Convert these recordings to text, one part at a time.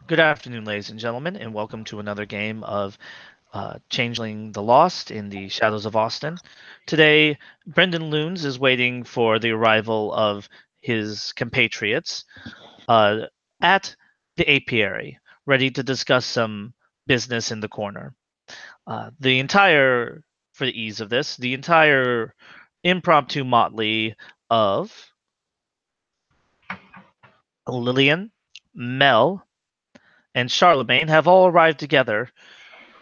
Good afternoon, ladies and gentlemen, and welcome to another game of Changeling the Lost in the Shadows of Austin. Today, Brendan Loons is waiting for the arrival of his compatriots uh, at the apiary, ready to discuss some business in the corner. For the ease of this, the entire impromptu motley of Lillian, Mel, and Charlemagne have all arrived together,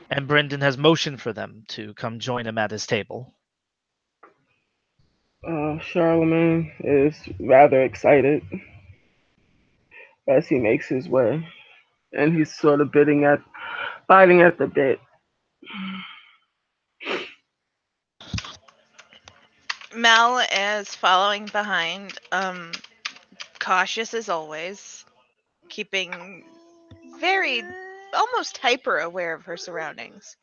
and Brendan has motioned for them to come join him at his table. Charlemagne is rather excited as he makes his way, and he's sort of biting at the bit. Mel is following behind, cautious as always, keeping very almost hyper aware of her surroundings.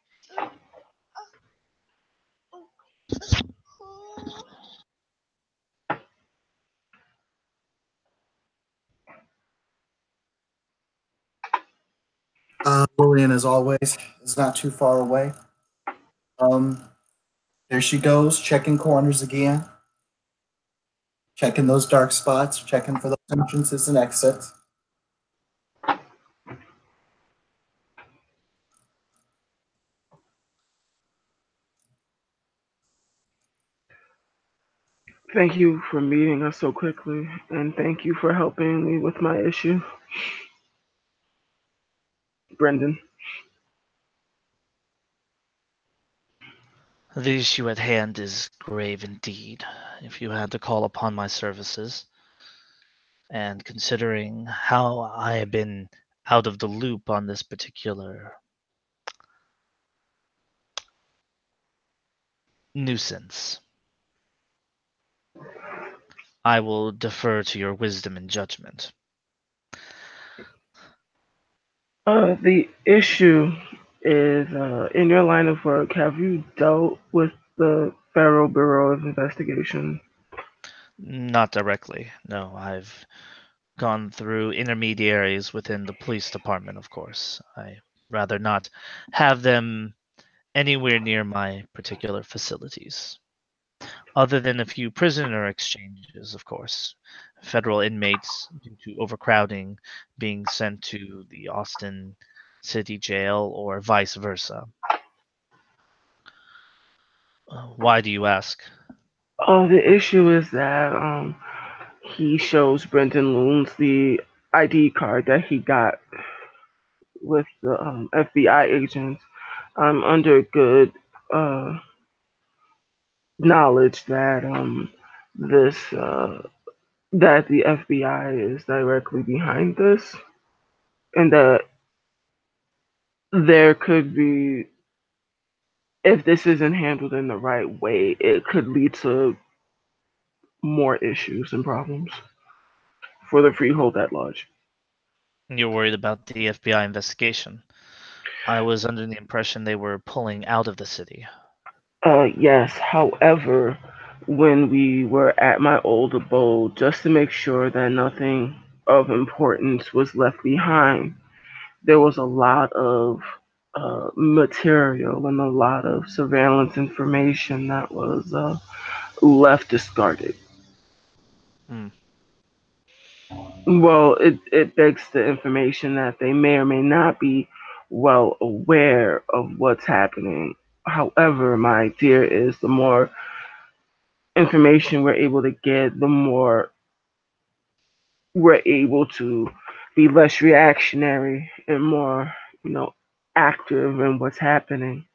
Lillian, as always, is not too far away. Um, there she goes, checking corners again, checking those dark spots, checking for those entrances and exits. Thank you for meeting us so quickly, and thank you for helping me with my issue, Brendan. The issue at hand is grave indeed, if you had to call upon my services. And considering how I have been out of the loop on this particular nuisance, I will defer to your wisdom and judgment. The issue is in your line of work. Have you dealt with the Federal Bureau of Investigation? Not directly, no. I've gone through intermediaries within the police department, of course. I rather not have them anywhere near my particular facilities. Other than a few prisoner exchanges, of course. Federal inmates, due to overcrowding, being sent to the Austin City Jail or vice versa. Why do you ask? Oh, the issue is that he shows Brendan Loons the ID card that he got with the FBI agents. I'm under good uh, knowledge that this that the FBI is directly behind this, and that there could be, if this isn't handled in the right way, it could lead to more issues and problems for the freehold at large. You're worried about the FBI investigation. I was under the impression they were pulling out of the city. Yes. However, when we were at my old abode, just to make sure that nothing of importance was left behind, there was a lot of material and a lot of surveillance information that was left discarded. Hmm. Well, it begs the information that they may or may not be well aware of what's happening. However, my fear is the more information we're able to get, the more we're able to be less reactionary and more, you know, active in what's happening.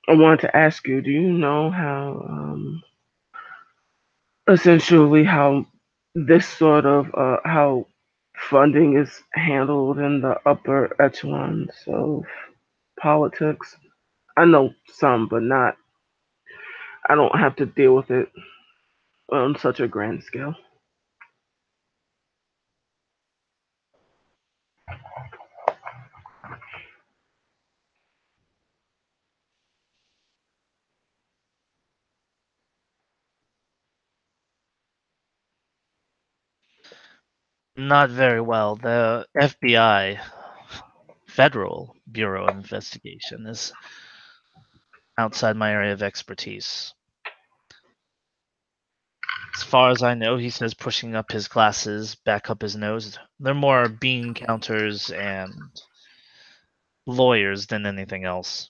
I wanted to ask you, do you know how, essentially, how this sort of, how funding is handled in the upper echelons of politics? I know some, but not, I don't have to deal with it on such a grand scale. Not very well. The FBI. Federal Bureau of Investigation is outside my area of expertise. As far as I know, he says pushing up his glasses, back up his nose. They're more bean counters and lawyers than anything else.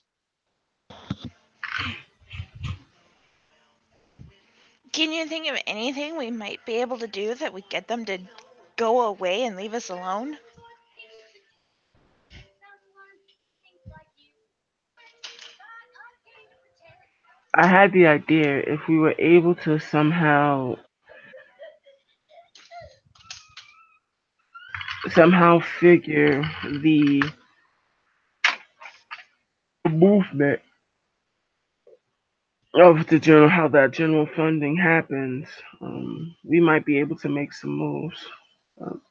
Can you think of anything we might be able to do that would get them to go away and leave us alone? I had the idea if we were able to somehow figure the movement of the general, how that general funding happens, we might be able to make some moves. Um,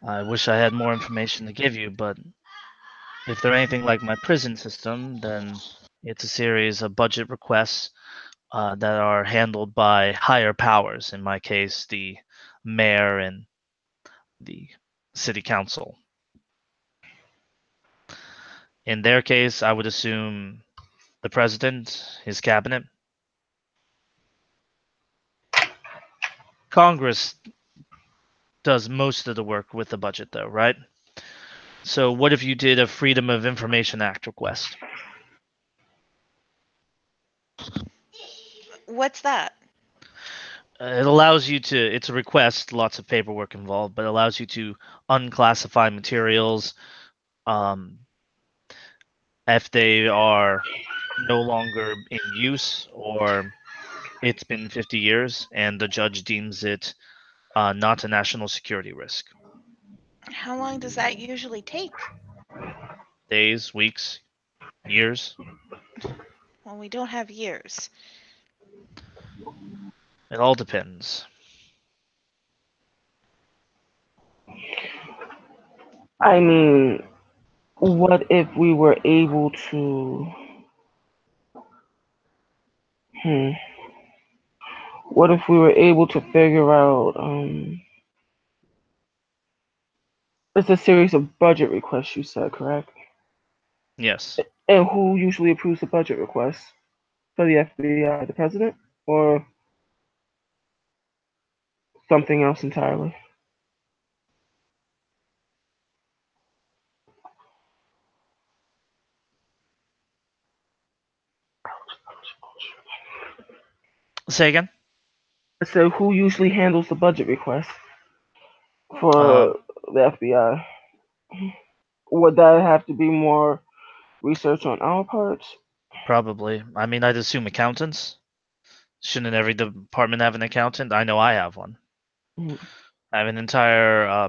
I wish I had more information to give you, but if they're anything like my prison system, then it's a series of budget requests that are handled by higher powers. In my case, the mayor and the city council. In their case, I would assume the president, his cabinet. Congress does most of the work with the budget, though, right? So what if you did a Freedom of Information Act request? What's that? It allows you to, it's a request, lots of paperwork involved, but it allows you to unclassify materials if they are no longer in use or it's been 50 years and the judge deems it not a national security risk. How long does that usually take? Days, weeks, years. Well, we don't have years. It all depends. I mean, what if we were able to? What if we were able to figure out? It's a series of budget requests. You said correct. Yes. And who usually approves the budget requests for the FBI? The president or something else entirely? Say again? So who usually handles the budget requests for the FBI? Would that have to be more research on our parts? Probably. I mean, I'd assume accountants. Shouldn't every department have an accountant? I know I have one. Mhm. I have an entire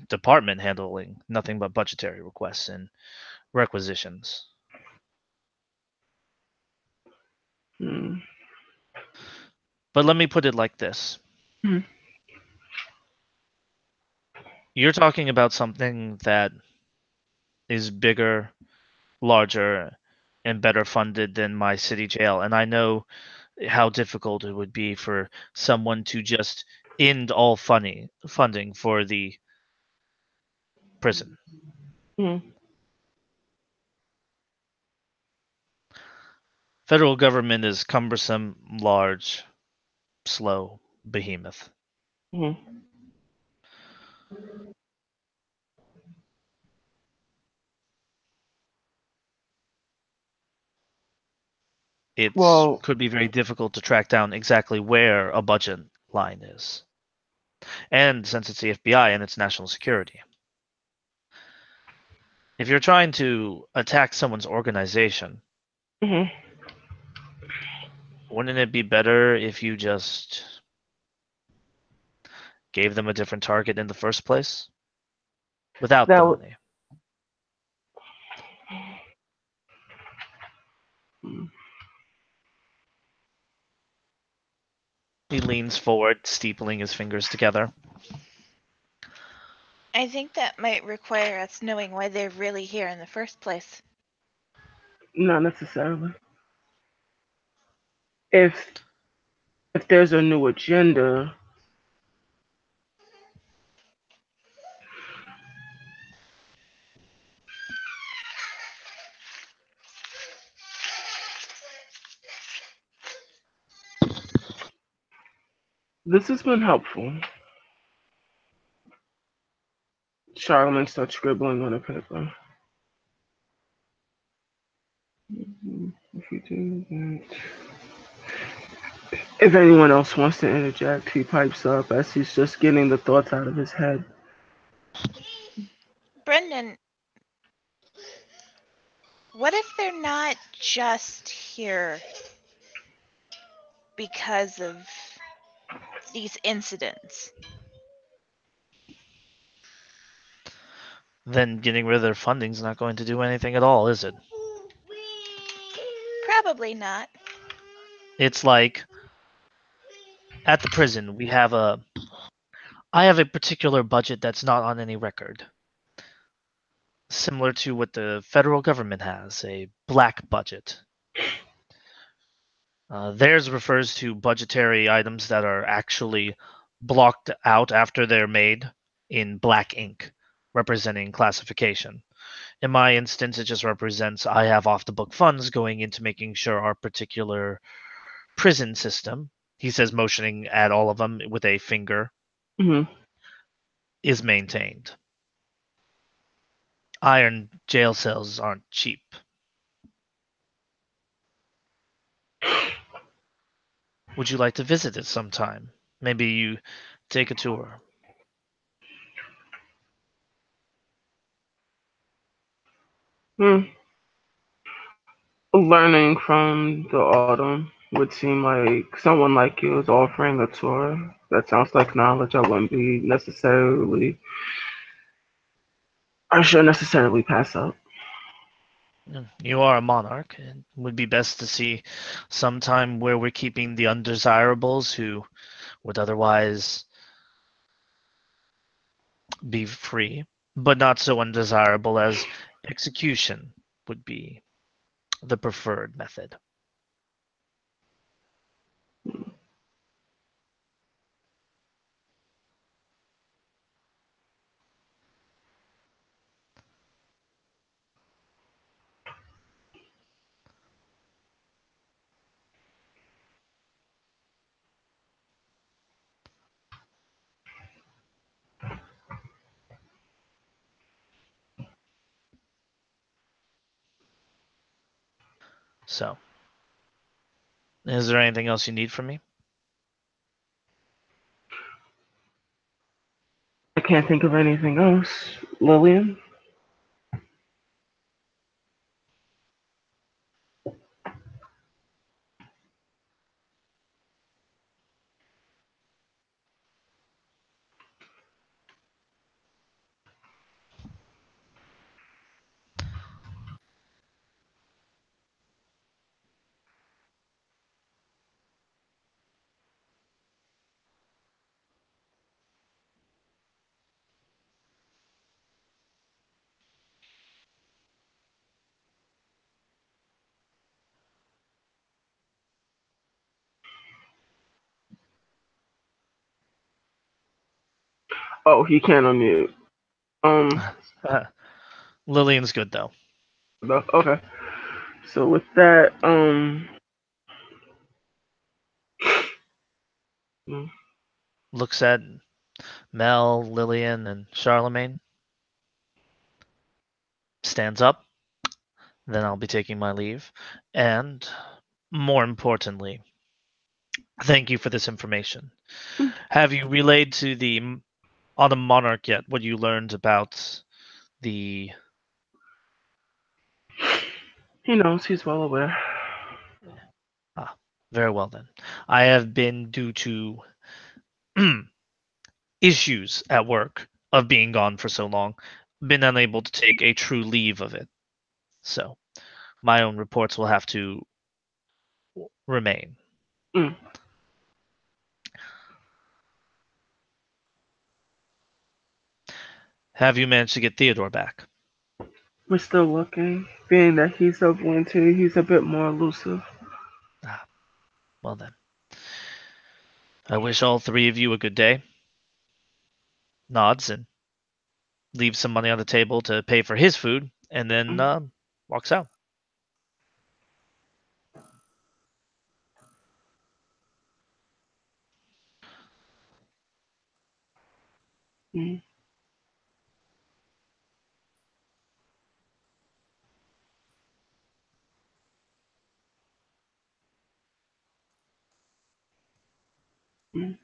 department handling nothing but budgetary requests and requisitions. Hmm. But let me put it like this. Hmm. You're talking about something that is bigger, larger, and better funded than my city jail. And I know how difficult it would be for someone to just end all funding for the prison. Hmm. Federal government is cumbersome, large, slow, behemoth. Hmm. It Well, could be very difficult to track down exactly where a budget line is. And since it's the FBI and it's national security. If you're trying to attack someone's organization, hmm wouldn't it be better if you just gave them a different target in the first place? Without that the would. money. Hmm. He leans forward, steepling his fingers together. I think that might require us knowing why they're really here in the first place. Not necessarily. If there's a new agenda, this has been helpful. Charlemagne starts scribbling on a paper. If you do that. If anyone else wants to interject, he pipes up as he's just getting the thoughts out of his head. Brendan, what if they're not just here because of these incidents? Then getting rid of their funding's not going to do anything at all, is it? Probably not. It's like at the prison, I have a particular budget that's not on any record. Similar to what the federal government has, a black budget. Theirs refers to budgetary items that are actually blocked out after they're made in black ink, representing classification. In my instance, it just represents I have off the book funds going into making sure our particular prison system, he says, motioning at all of them with a finger, Mm-hmm. is maintained. Iron jail cells aren't cheap. Would you like to visit it sometime? Maybe you take a tour. Learning from the autumn would seem like someone like you is offering a tour. That sounds like knowledge I wouldn't be necessarily, I should necessarily pass up. You are a monarch. It would be best to see sometime where we're keeping the undesirables who would otherwise be free, but not so undesirable as execution would be the preferred method. So, is there anything else you need from me? I can't think of anything else. Lillian? Oh, he can't unmute. Lillian's good though. Okay. So with that, Looks at Mel, Lillian, and Charlemagne. Stands up. Then I'll be taking my leave. And more importantly, thank you for this information. Have you relayed to the Autumn Monarch yet what you learned about the... he knows, he's well aware. Very well then. I have been, due to issues at work of being gone for so long, been unable to take a true leave of it. So, my own reports will have to remain. Mm. Have you managed to get Theodore back? We're still looking. Being that he's of winter, he's a bit more elusive. Well then. I wish all three of you a good day. Nods and leaves some money on the table to pay for his food, and then walks out. Mm. Mm.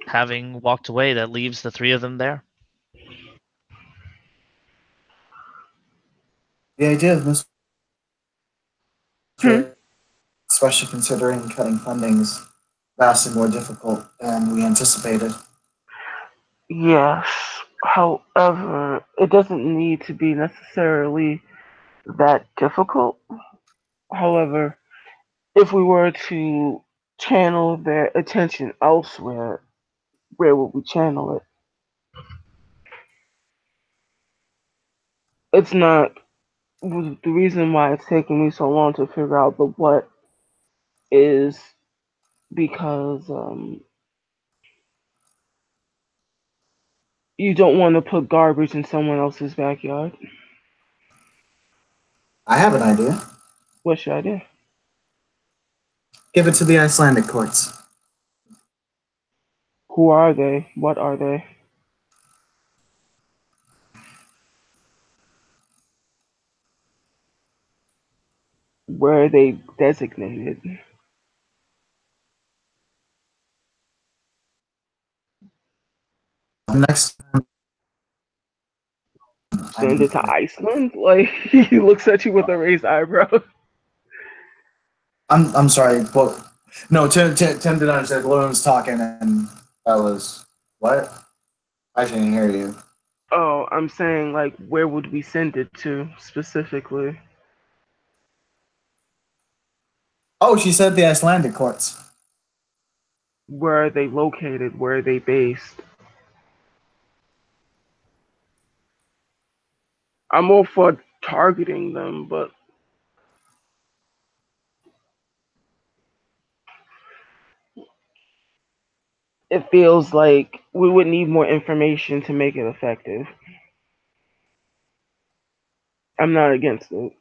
Having walked away, that leaves the three of them there. The idea of this, Hmm. especially considering cutting funding, is vastly more difficult than we anticipated. Yes. However, it doesn't need to be necessarily that difficult. However, if we were to channel their attention elsewhere, where would we channel it? It's not the reason why it's taking me so long to figure out the what is because you don't want to put garbage in someone else's backyard. I have an idea. What's your idea? Give it to the Icelandic courts. Who are they? What are they? Where are they designated? Next time, I Send it need. to Iceland? Like he looks at you with a raised eyebrow. I'm sorry, but no. Tim did not understand. Lauren was talking, and that was what? I didn't hear you. Oh, I'm saying like where would we send it to specifically? Oh, she said the Icelandic courts. Where are they located? Where are they based? I'm all for targeting them, but it feels like we would need more information to make it effective. I'm not against it.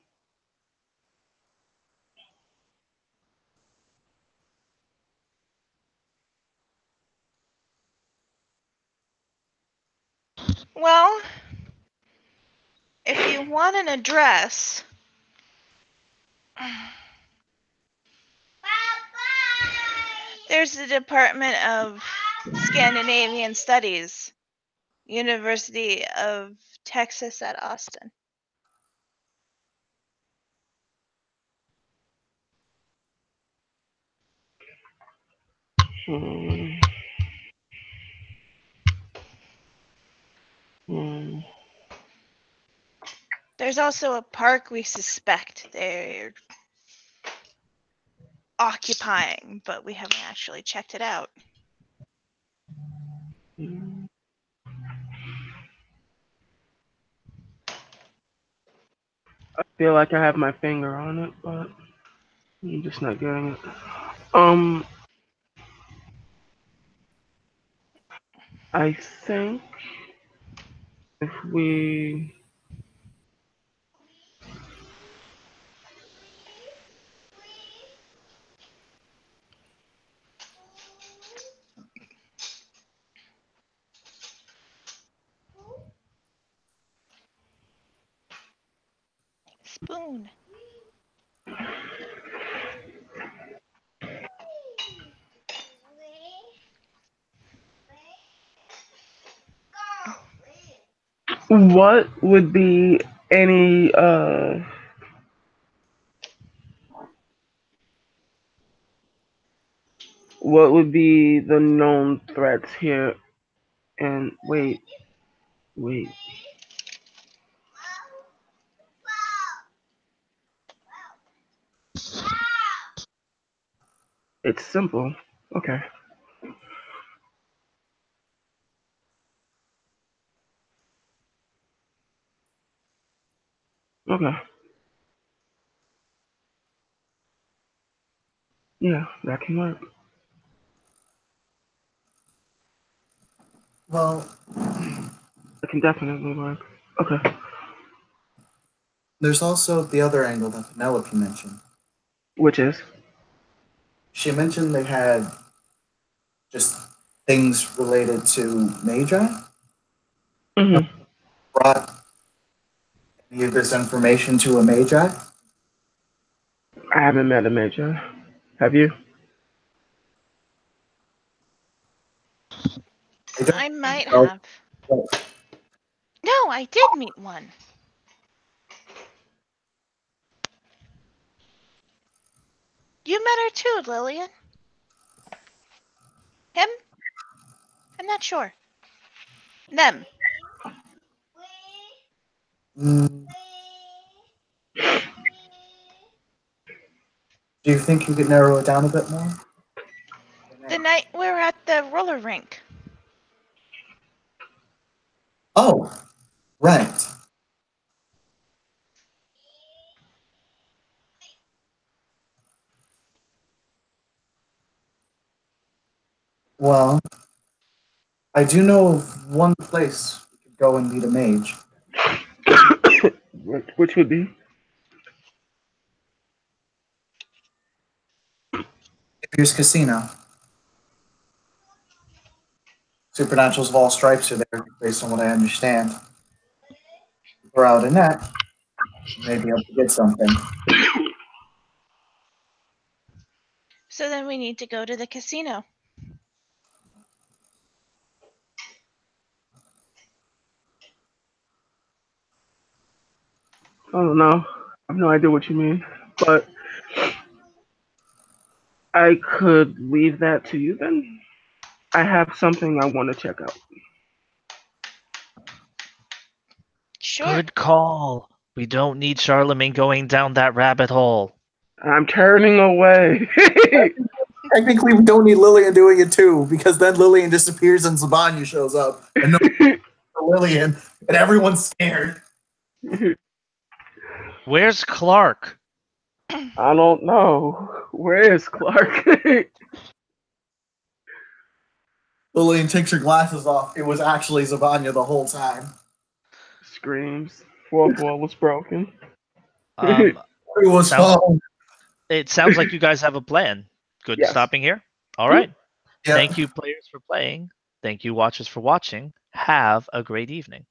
Well, if you want an address, there's the Department of Scandinavian Studies, University of Texas at Austin. Hmm. Hmm. There's also a park we suspect they're occupying, but we haven't actually checked it out. Hmm. I feel like I have my finger on it, but I'm just not getting it. I think if we Spoon. what would be any what would be the known threats here? And wait. It's simple. Okay. Okay. Yeah, that can work. Well, That can definitely work. Okay. there's also the other angle that Penelope mentioned. Which is? She mentioned they had just things related to Magi. Hmm. Brought any of this information to a Magi? I haven't met a major. Have you? They don't I might know. have. No, I did meet one. You met her too, Lillian. Him? I'm not sure. Them. Mm, do you think you could narrow it down a bit more? The night we were at the roller rink. Oh, right. Well, I do know of one place we could go and meet a mage. Which would be? Here's Casino. Supernaturals of all stripes are there, based on what I understand. If we're out in that, you may be able to get something. So then we need to go to the casino. I don't know. I have no idea what you mean. But I could leave that to you then. I have something I want to check out. Sure. Good call. We don't need Charlemagne going down that rabbit hole. I'm turning away. Technically, we don't need Lillian doing it too, because then Lillian disappears and Zabanya shows up, and no Lillian, and everyone's scared. Where's Clark? I don't know. Where is Clark? Lillian takes her glasses off. It was actually Zabanya the whole time. Screams. Fourth wall was broken. It was Sounds- fun. It sounds like you guys have a plan. Good Yes. stopping here. All right. Yeah. Thank you, players, for playing. Thank you, watchers, for watching. Have a great evening.